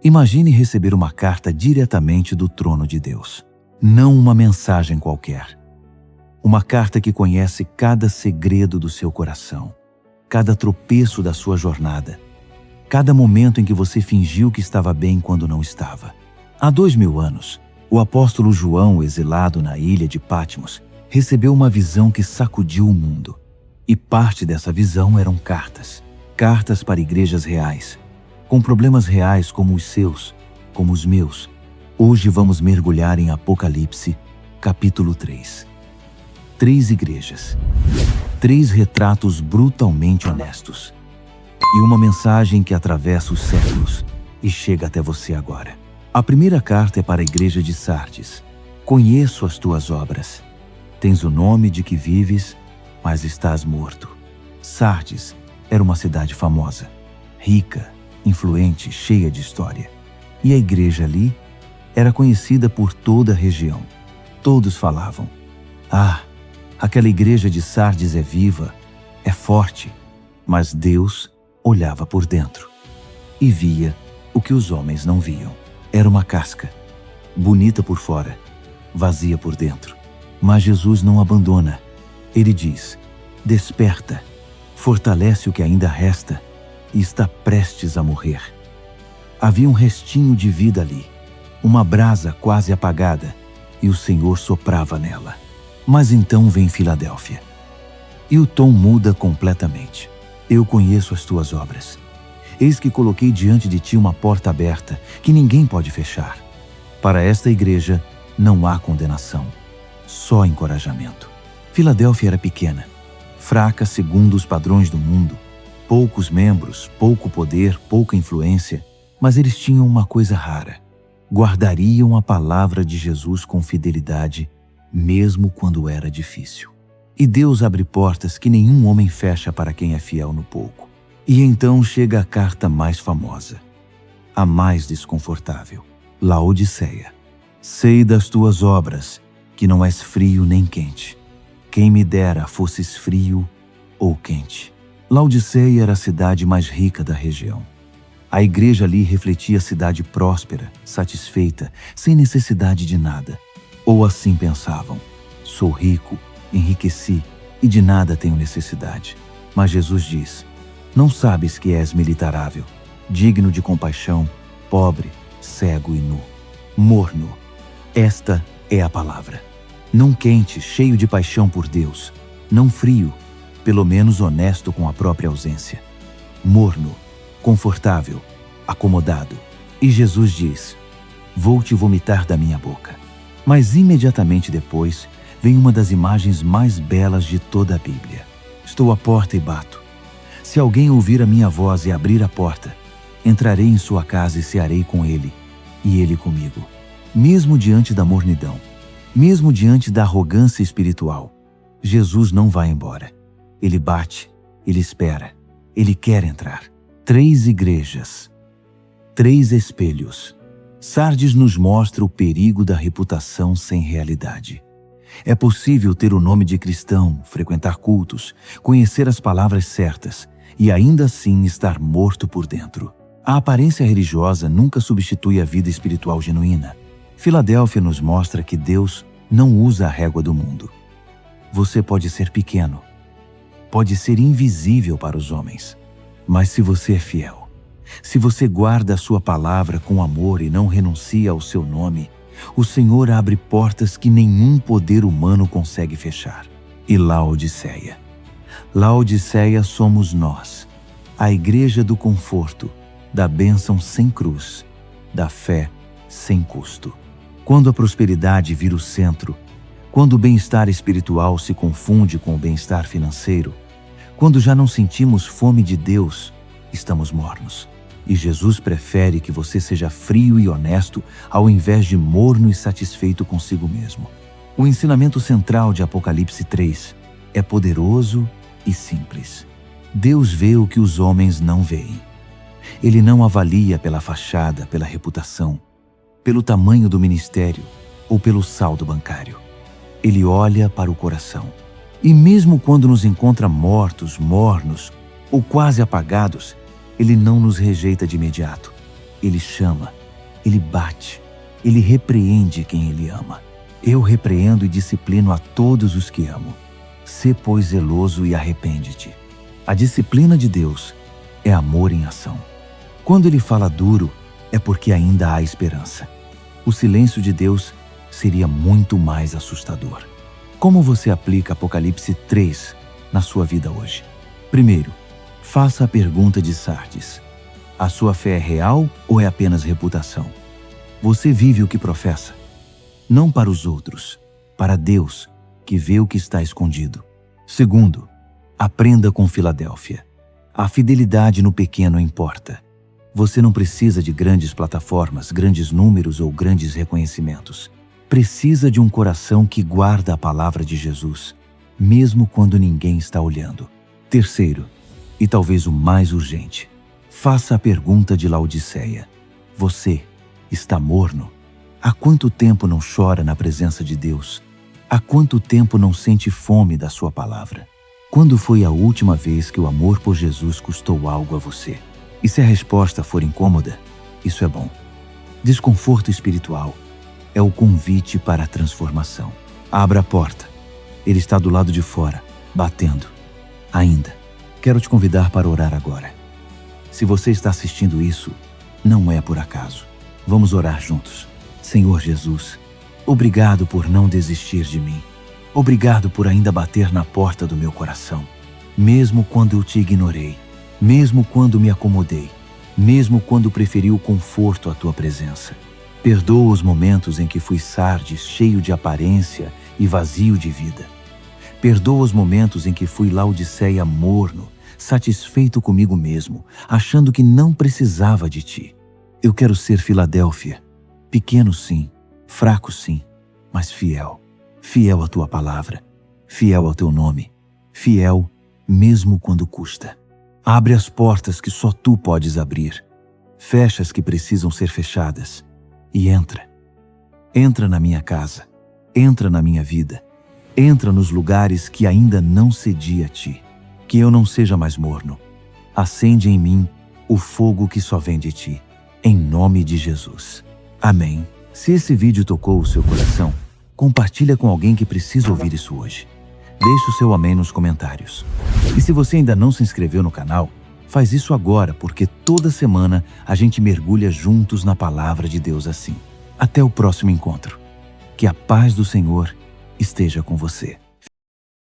Imagine receber uma carta diretamente do trono de Deus. Não uma mensagem qualquer. Uma carta que conhece cada segredo do seu coração, cada tropeço da sua jornada, cada momento em que você fingiu que estava bem quando não estava. Há 2000 anos, o apóstolo João, exilado na ilha de Patmos, recebeu uma visão que sacudiu o mundo. E parte dessa visão eram cartas. Cartas para igrejas reais, com problemas reais como os seus, como os meus. Hoje vamos mergulhar em Apocalipse, capítulo 3. 3 igrejas, 3 retratos brutalmente honestos e uma mensagem que atravessa os séculos e chega até você agora. A primeira carta é para a igreja de Sardes. Conheço as tuas obras. Tens o nome de que vives, mas estás morto. Sardes era uma cidade famosa, rica, influente, cheia de história. E a igreja ali era conhecida por toda a região. Todos falavam: "Ah, aquela igreja de Sardes é viva, é forte." Mas Deus olhava por dentro e via o que os homens não viam. Era uma casca, bonita por fora, vazia por dentro. Mas Jesus não abandona. Ele diz: "Desperta, fortalece o que ainda resta e está prestes a morrer." Havia um restinho de vida ali, uma brasa quase apagada, e o Senhor soprava nela. Mas então vem Filadélfia. E o tom muda completamente. "Eu conheço as tuas obras. Eis que coloquei diante de ti uma porta aberta, que ninguém pode fechar." Para esta igreja não há condenação, só encorajamento. Filadélfia era pequena, fraca segundo os padrões do mundo, poucos membros, pouco poder, pouca influência, mas eles tinham uma coisa rara: guardariam a palavra de Jesus com fidelidade, mesmo quando era difícil. E Deus abre portas que nenhum homem fecha para quem é fiel no pouco. E então chega a carta mais famosa, a mais desconfortável: Laodiceia. "Sei das tuas obras, que não és frio nem quente. Quem me dera fosses frio ou quente." Laodiceia era a cidade mais rica da região. A igreja ali refletia a cidade próspera, satisfeita, sem necessidade de nada. Ou assim pensavam: "Sou rico, enriqueci e de nada tenho necessidade." Mas Jesus diz: "Não sabes que és militarável, digno de compaixão, pobre, cego e nu, morno." Esta é a palavra. Não quente, cheio de paixão por Deus. Não frio, pelo menos honesto com a própria ausência. Morno, confortável, acomodado. E Jesus diz: "Vou te vomitar da minha boca." Mas imediatamente depois vem uma das imagens mais belas de toda a Bíblia: "Estou à porta e bato. Se alguém ouvir a minha voz e abrir a porta, entrarei em sua casa e cearei com ele, e ele comigo." Mesmo diante da mornidão, mesmo diante da arrogância espiritual, Jesus não vai embora. Ele bate, ele espera, ele quer entrar. 3 igrejas, 3 espelhos. Sardes nos mostra o perigo da reputação sem realidade. É possível ter o nome de cristão, frequentar cultos, conhecer as palavras certas e ainda assim estar morto por dentro. A aparência religiosa nunca substitui a vida espiritual genuína. Filadélfia nos mostra que Deus não usa a régua do mundo. Você pode ser pequeno, pode ser invisível para os homens, mas se você é fiel, se você guarda a sua palavra com amor e não renuncia ao seu nome, o Senhor abre portas que nenhum poder humano consegue fechar. E Laodiceia? Laodiceia somos nós, a igreja do conforto, da bênção sem cruz, da fé sem custo. Quando a prosperidade vira o centro, quando o bem-estar espiritual se confunde com o bem-estar financeiro, quando já não sentimos fome de Deus, estamos mornos. E Jesus prefere que você seja frio e honesto ao invés de morno e satisfeito consigo mesmo. O ensinamento central de Apocalipse 3 é poderoso e simples. Deus vê o que os homens não veem. Ele não avalia pela fachada, pela reputação, pelo tamanho do ministério ou pelo saldo bancário. Ele olha para o coração. E mesmo quando nos encontra mortos, mornos ou quase apagados, Ele não nos rejeita de imediato. Ele chama, Ele bate, Ele repreende quem Ele ama. Eu repreendo e disciplino a todos os que amo. Sê, pois, zeloso e arrepende-te. A disciplina de Deus é amor em ação. Quando Ele fala duro, é porque ainda há esperança. O silêncio de Deus seria muito mais assustador. Como você aplica Apocalipse 3 na sua vida hoje? Primeiro, faça a pergunta de Sardes. A sua fé é real ou é apenas reputação? Você vive o que professa? Não para os outros, para Deus, que vê o que está escondido. Segundo, aprenda com Filadélfia. A fidelidade no pequeno importa. Você não precisa de grandes plataformas, grandes números ou grandes reconhecimentos. Precisa de um coração que guarda a palavra de Jesus, mesmo quando ninguém está olhando. Terceiro, e talvez o mais urgente, faça a pergunta de Laodiceia. Você está morno? Há quanto tempo não chora na presença de Deus? Há quanto tempo não sente fome da sua palavra? Quando foi a última vez que o amor por Jesus custou algo a você? E se a resposta for incômoda, isso é bom. Desconforto espiritual é o convite para a transformação. Abra a porta. Ele está do lado de fora, batendo. Ainda. Quero te convidar para orar agora. Se você está assistindo isso, não é por acaso. Vamos orar juntos. Senhor Jesus, obrigado por não desistir de mim. Obrigado por ainda bater na porta do meu coração. Mesmo quando eu te ignorei, mesmo quando me acomodei, mesmo quando preferi o conforto à tua presença. Perdoa os momentos em que fui Sardes, cheio de aparência e vazio de vida. Perdoa os momentos em que fui Laodiceia morno, satisfeito comigo mesmo, achando que não precisava de ti. Eu quero ser Filadélfia, pequeno sim, fraco sim, mas fiel. Fiel à tua palavra, fiel ao teu nome, fiel mesmo quando custa. Abre as portas que só tu podes abrir, fecha as que precisam ser fechadas e entra. Entra na minha casa, entra na minha vida, entra nos lugares que ainda não cedi a ti. Que eu não seja mais morno. Acende em mim o fogo que só vem de ti, em nome de Jesus. Amém. Se esse vídeo tocou o seu coração, compartilha com alguém que precisa ouvir isso hoje. Deixe o seu amém nos comentários. E se você ainda não se inscreveu no canal, faz isso agora, porque toda semana a gente mergulha juntos na palavra de Deus assim. Até o próximo encontro. Que a paz do Senhor esteja com você.